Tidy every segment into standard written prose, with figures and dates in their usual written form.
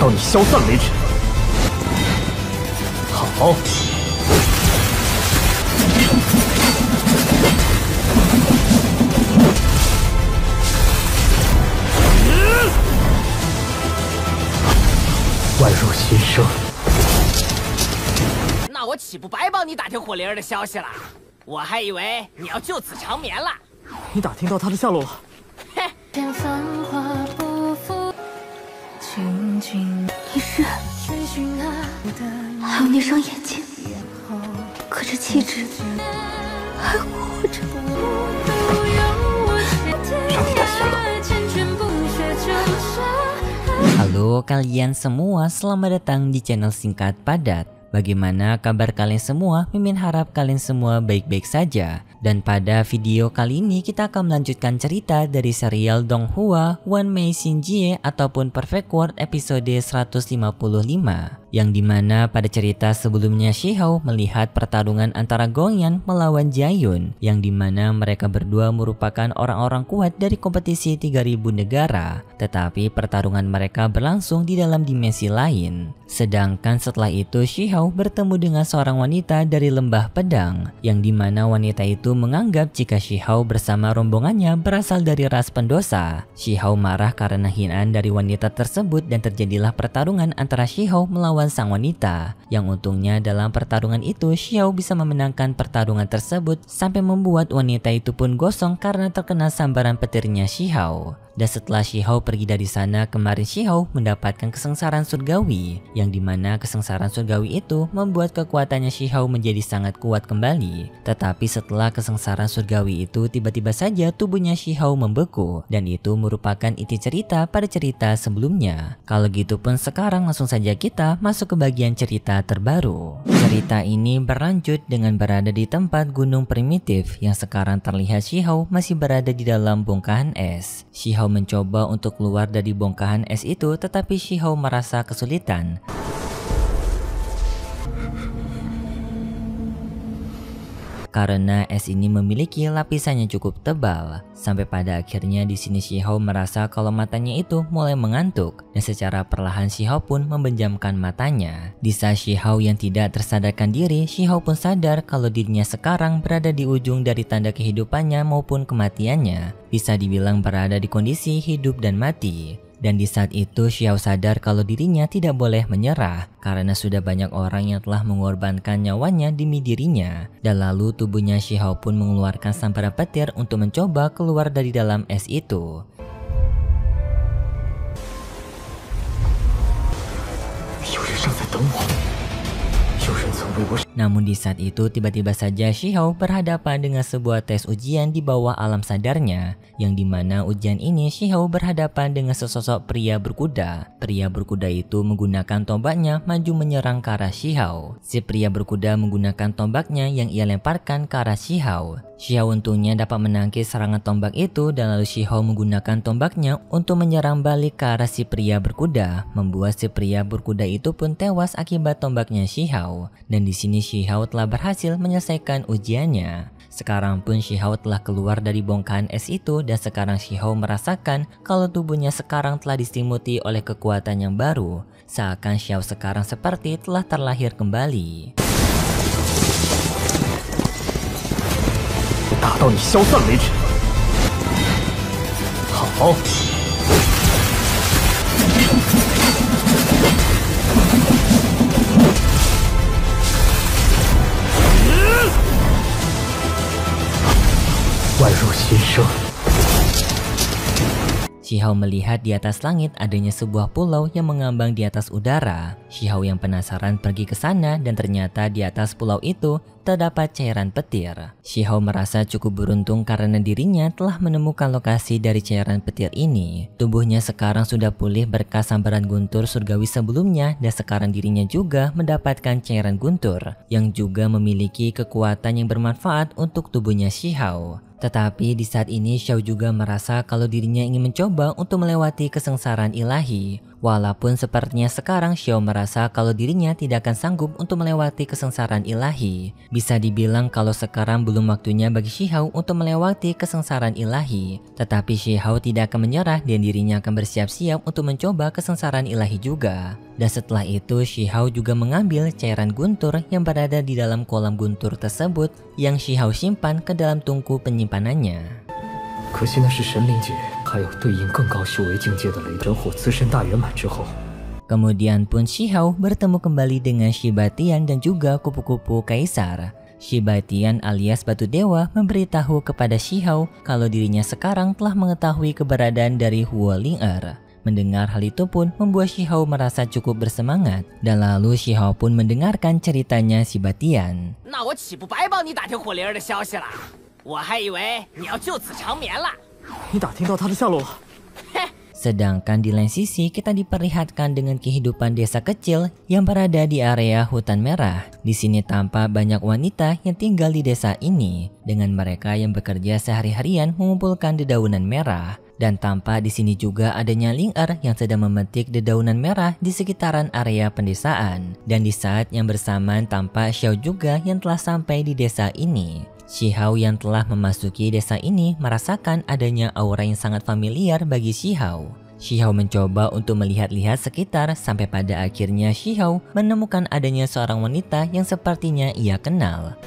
到你消散为止。好。 万入心生，那我岂不白帮你打听火灵儿的消息了？我还以为你要就此长眠了。你打听到他的下落了？嘿，你是，还有那双眼睛，可这气质，还活着。让你担心了。 Halo kalian semua, selamat datang di channel Singkat Padat. Bagaimana kabar kalian semua? Mimin harap kalian semua baik-baik saja. Dan pada video kali ini kita akan melanjutkan cerita dari serial Donghua One Mei Xinjie ataupun Perfect World episode 155. Yang dimana pada cerita sebelumnya Shihao melihat pertarungan antara Gongyan melawan Jiayun, yang dimana mereka berdua merupakan orang-orang kuat dari kompetisi 3000 negara, tetapi pertarungan mereka berlangsung di dalam dimensi lain. Sedangkan setelah itu Shihao bertemu dengan seorang wanita dari lembah pedang, yang dimana wanita itu menganggap jika Shihao bersama rombongannya berasal dari ras pendosa. Shihao marah karena hinaan dari wanita tersebut dan terjadilah pertarungan antara Shihao melawan sang wanita, yang untungnya dalam pertarungan itu Shihao bisa memenangkan pertarungan tersebut sampai membuat wanita itu pun gosong karena terkena sambaran petirnya Shihao. Dan setelah Shihao pergi dari sana, kemarin Shihao mendapatkan kesengsaraan surgawi, yang dimana kesengsaraan surgawi itu membuat kekuatannya Shihao menjadi sangat kuat kembali. Tetapi setelah kesengsaraan surgawi itu tiba-tiba saja tubuhnya Shihao membeku, dan itu merupakan inti cerita pada cerita sebelumnya. Kalau gitu pun sekarang langsung saja kita masuk ke bagian cerita terbaru. Cerita ini berlanjut dengan berada di tempat gunung primitif yang sekarang terlihat Shihao masih berada di dalam bongkahan es. Shihao mencoba untuk keluar dari bongkahan es itu, tetapi Shihao merasa kesulitan. Karena es ini memiliki lapisannya cukup tebal, sampai pada akhirnya di sini Shihao merasa kalau matanya itu mulai mengantuk, dan secara perlahan Shihao pun membenamkan matanya. Di saat Shihao yang tidak tersadarkan diri, Shihao pun sadar kalau dirinya sekarang berada di ujung dari tanda kehidupannya maupun kematiannya. Bisa dibilang berada di kondisi hidup dan mati. Dan di saat itu Shihao sadar kalau dirinya tidak boleh menyerah karena sudah banyak orang yang telah mengorbankan nyawanya demi dirinya. Dan lalu tubuhnya Shihao pun mengeluarkan sambaran petir untuk mencoba keluar dari dalam es itu. Namun di saat itu tiba-tiba saja Shihao berhadapan dengan sebuah tes ujian di bawah alam sadarnya, yang dimana ujian ini Shihao berhadapan dengan sesosok pria berkuda. Pria berkuda itu menggunakan tombaknya maju menyerang ke arah Shihao. Si pria berkuda menggunakan tombaknya yang ia lemparkan ke arah Shihao. Shihao untungnya dapat menangkis serangan tombak itu, dan lalu Shihao menggunakan tombaknya untuk menyerang balik ke arah si pria berkuda, membuat si pria berkuda itu pun tewas akibat tombaknya Shihao. Dan di sini Shihao telah berhasil menyelesaikan ujiannya. Sekarang pun Shihao telah keluar dari bongkahan es itu, dan sekarang Shihao merasakan kalau tubuhnya sekarang telah diselimuti oleh kekuatan yang baru. Seakan Shihao sekarang seperti telah terlahir kembali. 打到你消散为止。好。万入心生。 Shihao melihat di atas langit adanya sebuah pulau yang mengambang di atas udara. Shihao yang penasaran pergi ke sana, dan ternyata di atas pulau itu terdapat cairan petir. Shihao merasa cukup beruntung karena dirinya telah menemukan lokasi dari cairan petir ini. Tubuhnya sekarang sudah pulih berkat sambaran guntur surgawi sebelumnya, dan sekarang dirinya juga mendapatkan cairan guntur yang juga memiliki kekuatan yang bermanfaat untuk tubuhnya Shihao. Tetapi di saat ini Shihao juga merasa kalau dirinya ingin mencoba untuk melewati kesengsaraan ilahi. Walaupun sepertinya sekarang Xiao merasa kalau dirinya tidak akan sanggup untuk melewati kesengsaraan ilahi. Bisa dibilang kalau sekarang belum waktunya bagi Xiao untuk melewati kesengsaraan ilahi. Tetapi Xiao tidak akan menyerah dan dirinya akan bersiap-siap untuk mencoba kesengsaraan ilahi juga. Dan setelah itu Xiao juga mengambil cairan guntur yang berada di dalam kolam guntur tersebut yang Xiao simpan ke dalam tungku penyimpanannya. 可惜那是神灵界还有对应更高修为境界的雷神火资身大圆满之后。 Kemudian pun Xiao bertemu kembali dengan Shiba Tian dan juga kupu-kupu kaisar. Shiba Tian alias Batu Dewa memberitahu kepada Xiao kalau dirinya sekarang telah mengetahui keberadaan dari Huo Ling'er. Mendengar hal itu pun membuat Xiao merasa cukup bersemangat. Dan lalu Xiao pun mendengarkan ceritanya Shiba Tian. 那我岂不白帮你打听火灵儿的消息了？我还以为你要就此长眠了。你打听到他的下落了？ Sedangkan di lain sisi kita diperlihatkan dengan kehidupan desa kecil yang berada di area hutan merah. Di sini tampak banyak wanita yang tinggal di desa ini dengan mereka yang bekerja sehari-harian mengumpulkan dedaunan merah. Dan tampak di sini juga adanya Ling'er yang sedang memetik dedaunan merah di sekitaran area pendesaan. Dan di saat yang bersamaan tampak Xiao juga yang telah sampai di desa ini. Xiao yang telah memasuki desa ini merasakan adanya aura yang sangat familiar bagi Xiao. Xiao mencoba untuk melihat-lihat sekitar sampai pada akhirnya Xiao menemukan adanya seorang wanita yang sepertinya ia kenal.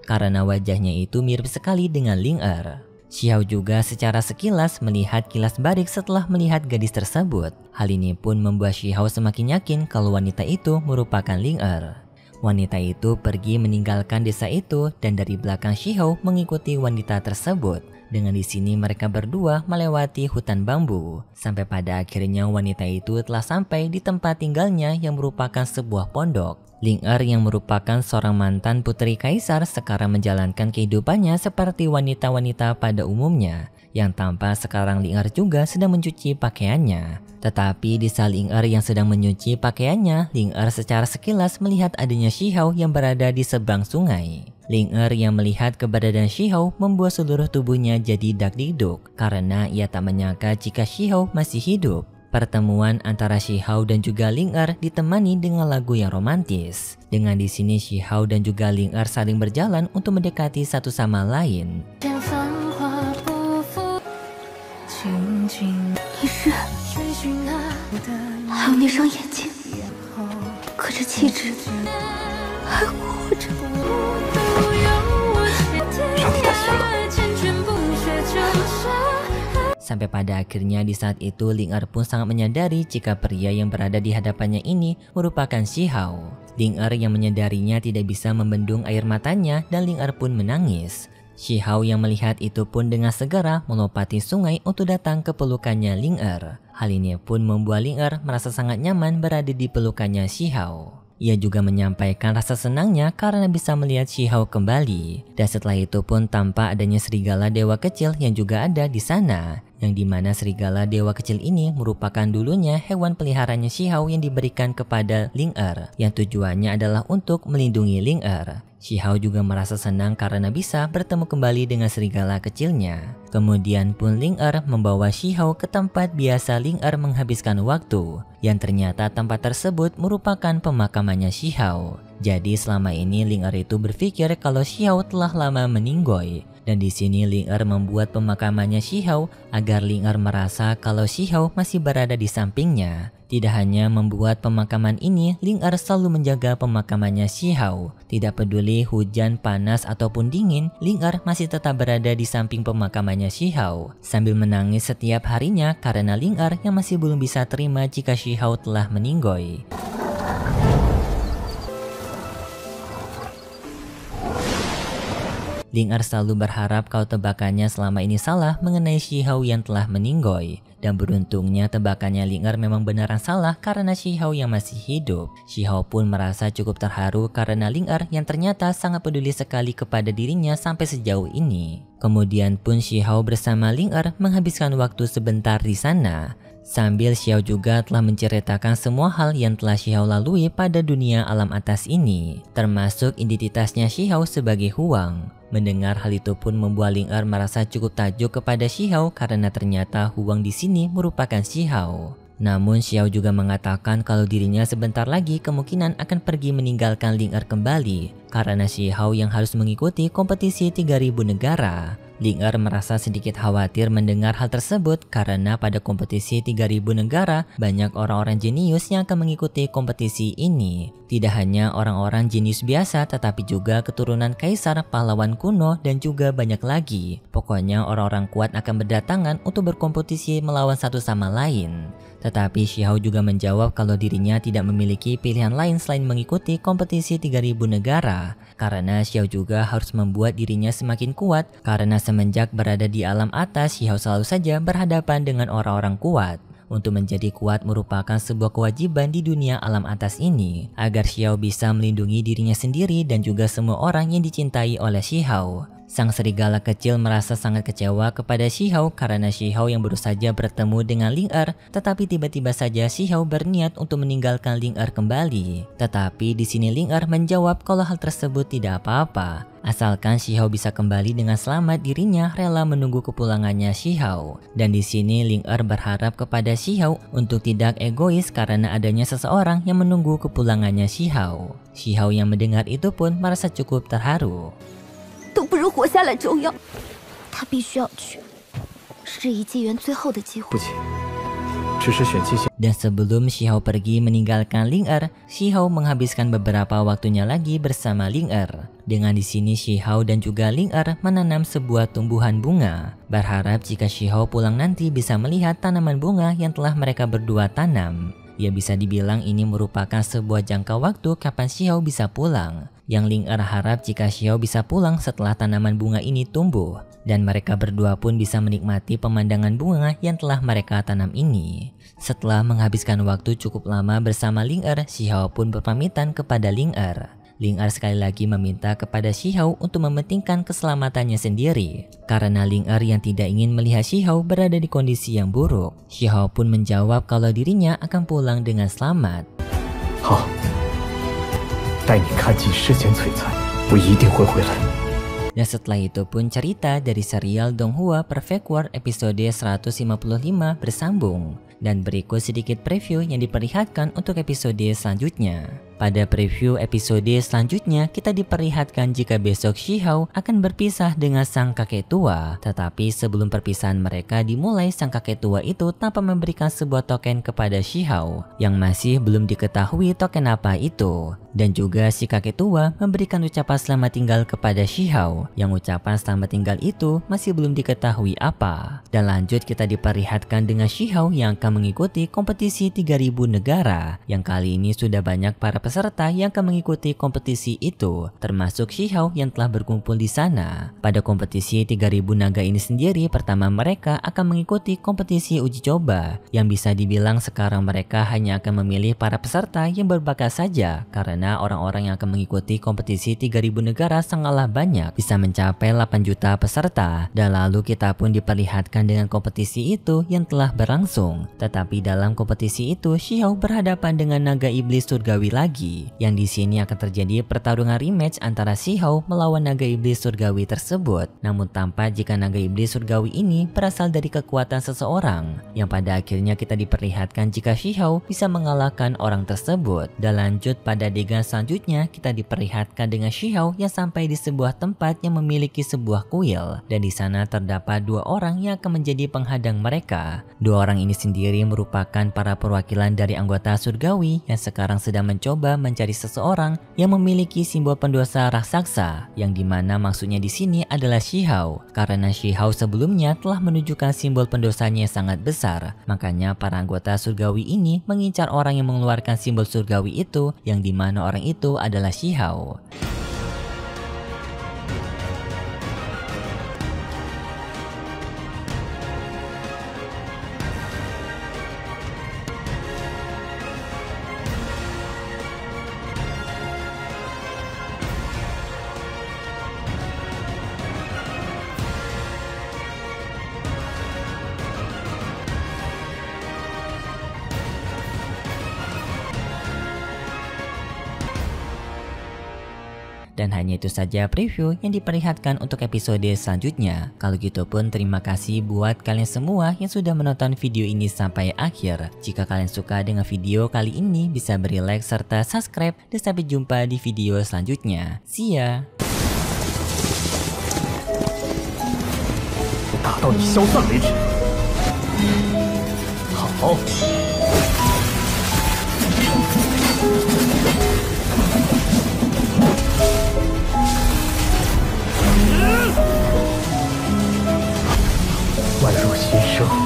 Karena wajahnya itu mirip sekali dengan Ling'er. Xiao juga secara sekilas melihat kilas balik setelah melihat gadis tersebut. Hal ini pun membuat Xiao semakin yakin kalau wanita itu merupakan Ling'er. Wanita itu pergi meninggalkan desa itu dan dari belakang Xiao mengikuti wanita tersebut. Dengan di sini mereka berdua melewati hutan bambu. Sampai pada akhirnya wanita itu telah sampai di tempat tinggalnya yang merupakan sebuah pondok. Ling'er yang merupakan seorang mantan putri kaisar sekarang menjalankan kehidupannya seperti wanita-wanita pada umumnya. Yang tampak sekarang Ling'er juga sedang mencuci pakaiannya. Tetapi di saat Ling'er yang sedang menyuci pakaiannya, Ling'er secara sekilas melihat adanya Xiao yang berada di seberang sungai. Ling'er yang melihat keberadaan Xiao membuat seluruh tubuhnya jadi dak-dikduk karena ia tak menyangka jika Xiao masih hidup. Pertemuan antara Xiao dan juga Ling'er ditemani dengan lagu yang romantis. Dengan di sini Xiao dan juga Ling'er saling berjalan untuk mendekati satu sama lain. 你是，还有那双眼睛，可这气质还活着。上帝的血了。 Sampai pada akhirnya di saat itu Ling'er pun sangat menyadari jika pria yang berada di hadapannya ini merupakan Xiao. Ling'er yang menyadarinya tidak bisa membendung air matanya dan Ling'er pun menangis. Xiao yang melihat itu pun dengan segera melompati sungai untuk datang ke pelukannya Ling'er. Hal ini pun membuat Ling'er merasa sangat nyaman berada di pelukannya Xiao. Ia juga menyampaikan rasa senangnya karena bisa melihat Xiao kembali. Dan setelah itu pun tampak adanya serigala dewa kecil yang juga ada di sana. Yang dimana serigala dewa kecil ini merupakan dulunya hewan peliharanya Xiao yang diberikan kepada Ling'er. Yang tujuannya adalah untuk melindungi Ling'er. Xiao juga merasa senang karena bisa bertemu kembali dengan serigala kecilnya. Kemudian pun Ling'er membawa Xiao ke tempat biasa Ling'er menghabiskan waktu. Yang ternyata tempat tersebut merupakan pemakamannya Xiao. Jadi selama ini Ling'er itu berpikir kalau Xiao telah lama meninggoy. Dan di sini Ling'er membuat pemakamannya Xiao agar Ling'er merasa kalau Xiao masih berada di sampingnya. Tidak hanya membuat pemakaman ini, Ling'er selalu menjaga pemakamannya Xiao. Tidak peduli hujan, panas, ataupun dingin, Ling'er masih tetap berada di samping pemakamannya Xiao. Sambil menangis setiap harinya karena Ling'er yang masih belum bisa terima jika Xiao telah meninggoy. Ling'er selalu berharap kalau tebakannya selama ini salah mengenai Xiao yang telah meninggoy. Dan beruntungnya tebakannya Ling'er memang beneran salah karena Xiao yang masih hidup. Xiao pun merasa cukup terharu karena Ling'er yang ternyata sangat peduli sekali kepada dirinya sampai sejauh ini. Kemudian pun Xiao bersama Ling'er menghabiskan waktu sebentar di sana. Sambil Xiao juga telah menceritakan semua hal yang telah Xiao lalui pada dunia alam atas ini. Termasuk identitasnya Xiao sebagai Huang. Mendengar hal itu pun membuat Ling Er merasa cukup takjub kepada Xiao karena ternyata Huang di sini merupakan Xiao. Namun Xiao juga mengatakan kalau dirinya sebentar lagi kemungkinan akan pergi meninggalkan Ling Er kembali karena Xiao yang harus mengikuti kompetisi 3000 negara. Ling Er merasa sedikit khawatir mendengar hal tersebut karena pada kompetisi 3000 negara banyak orang-orang jenius yang akan mengikuti kompetisi ini. Tidak hanya orang-orang jenius biasa tetapi juga keturunan kaisar, pahlawan kuno dan juga banyak lagi. Pokoknya orang-orang kuat akan berdatangan untuk berkompetisi melawan satu sama lain. Tetapi Xiao juga menjawab kalau dirinya tidak memiliki pilihan lain selain mengikuti kompetisi 3000 negara. Karena Xiao juga harus membuat dirinya semakin kuat karena semenjak berada di alam atas Xiao selalu saja berhadapan dengan orang-orang kuat. Untuk menjadi kuat merupakan sebuah kewajiban di dunia alam atas ini agar Xiao bisa melindungi dirinya sendiri dan juga semua orang yang dicintai oleh Xiao. Sang serigala kecil merasa sangat kecewa kepada Xiao karena Xiao yang baru saja bertemu dengan Ling Er, tetapi tiba-tiba saja Xiao berniat untuk meninggalkan Ling Er kembali. Tetapi di sini Ling Er menjawab kalau hal tersebut tidak apa-apa. Asalkan Xiao bisa kembali dengan selamat, dirinya rela menunggu kepulangannya Xiao. Dan di sini Ling Er berharap kepada Xiao untuk tidak egois karena adanya seseorang yang menunggu kepulangannya Xiao. Xiao yang mendengar itu pun merasa cukup terharu. 都不如活下来重要。他必须要去，是这一纪元最后的机会。不急，只是选气象。 Dan sebelum Xiao pergi meninggalkan Ling Er, Xiao menghabiskan beberapa waktunya lagi bersama Ling Er. Dengan di sini Xiao dan juga Ling Er menanam sebuah tumbuhan bunga, berharap jika Xiao pulang nanti bisa melihat tanaman bunga yang telah mereka berdua tanam. Ya bisa dibilang ini merupakan sebuah jangka waktu kapan Xiao bisa pulang. Yang Ling Er harap jika Xiao bisa pulang setelah tanaman bunga ini tumbuh, dan mereka berdua pun bisa menikmati pemandangan bunga yang telah mereka tanam ini. Setelah menghabiskan waktu cukup lama bersama Ling Er, Xiao pun berpamitan kepada Ling Er. Ling Er sekali lagi meminta kepada Xiao untuk mementingkan keselamatannya sendiri. Karena Ling Er yang tidak ingin melihat Xiao berada di kondisi yang buruk, Xiao pun menjawab kalau dirinya akan pulang dengan selamat. 好，带你看尽世间璀璨，我一定会回来。 Dan setelah itu pun cerita dari serial Donghua Perfect World episode 155 bersambung. Dan berikut sedikit preview yang diperlihatkan untuk episode selanjutnya. Pada preview episode selanjutnya, kita diperlihatkan jika besok Xiao akan berpisah dengan sang kakek tua. Tetapi sebelum perpisahan mereka dimulai, sang kakek tua itu tanpa memberikan sebuah token kepada Xiao yang masih belum diketahui token apa itu. Dan juga si kakek tua memberikan ucapan selamat tinggal kepada Xiao yang ucapan selamat tinggal itu masih belum diketahui apa. Dan lanjut kita diperlihatkan dengan Xiao yang akan mengikuti kompetisi 3000 negara yang kali ini sudah banyak para peserta yang akan mengikuti kompetisi itu, termasuk Xiao yang telah berkumpul di sana. Pada kompetisi 3000 naga ini sendiri, pertama mereka akan mengikuti kompetisi uji coba yang bisa dibilang sekarang mereka hanya akan memilih para peserta yang berbakat saja karena orang-orang yang akan mengikuti kompetisi 3000 negara sangatlah banyak, bisa mencapai 8 juta peserta. Dan lalu kita pun diperlihatkan dengan kompetisi itu yang telah berlangsung. Tetapi dalam kompetisi itu Xiao berhadapan dengan naga iblis surgawi lagi, yang di sini akan terjadi pertarungan rematch antara Xiao melawan naga iblis surgawi tersebut. Namun tampak jika naga iblis surgawi ini berasal dari kekuatan seseorang, yang pada akhirnya kita diperlihatkan jika Xiao bisa mengalahkan orang tersebut. Dan lanjut pada adegan selanjutnya kita diperlihatkan dengan Xiao yang sampai di sebuah tempat yang memiliki sebuah kuil, dan di sana terdapat dua orang yang akan menjadi penghadang mereka. Dua orang ini sendiri merupakan para perwakilan dari anggota surgawi yang sekarang sedang mencoba mencari seseorang yang memiliki simbol pendosa raksasa, yang dimana maksudnya di sini adalah Xiao. Karena Xiao sebelumnya telah menunjukkan simbol pendosanya yang sangat besar, makanya para anggota surgawi ini mengincar orang yang mengeluarkan simbol surgawi itu, yang dimana orang itu adalah Xiao. Dan hanya itu saja preview yang diperlihatkan untuk episode selanjutnya. Kalau gitu pun terima kasih buat kalian semua yang sudah menonton video ini sampai akhir. Jika kalian suka dengan video kali ini bisa beri like serta subscribe. Dan sampai jumpa di video selanjutnya. See ya! 打到你消散为止。好。万入心生。